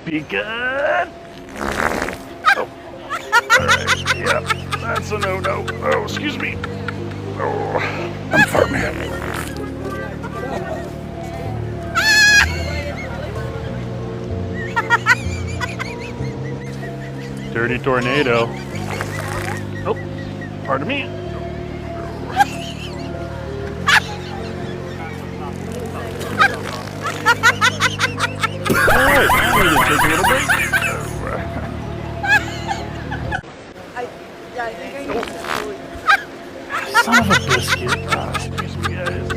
Be good. Oh. Alright, yeah, that's a no-no. Oh, excuse me. Oh, I'm fart man. Dirty tornado. Oh, pardon me. Alright, I need to take a little break. Son of a biscuit. Excuse me, guys.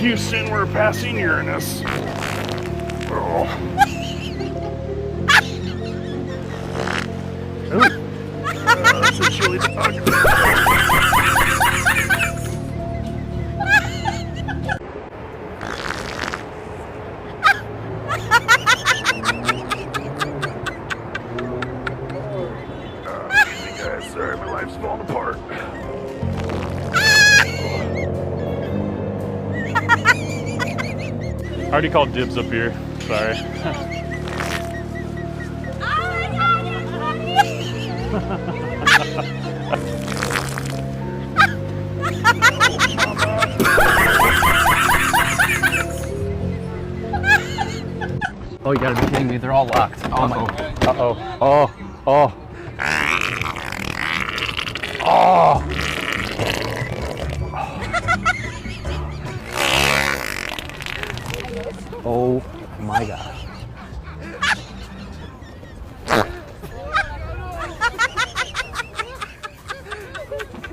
Houston, we're passing Uranus. Oh. That's a chili dog. Guys, sorry, my life's falling apart. I already called dibs up here. Sorry. Oh, you gotta be kidding me. They're all locked. Oh my. Uh-oh. Oh. Oh. Oh. Oh my gosh.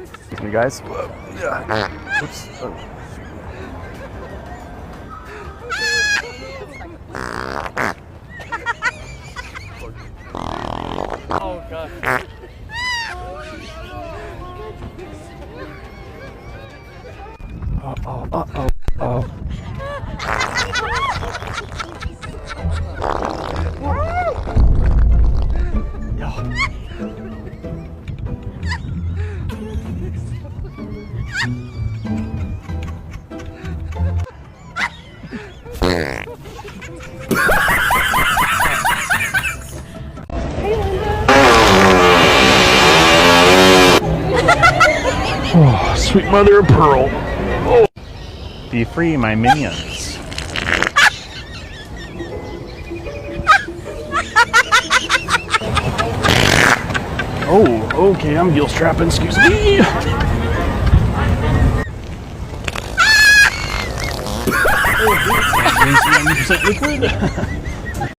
Excuse me, guys. Oops. Oh. Oh god. Oh. Oh, sweet mother of pearl. Oh. Be free, my minions. Oh, okay, I'm gill strapping, excuse me. Oh, 90% liquid.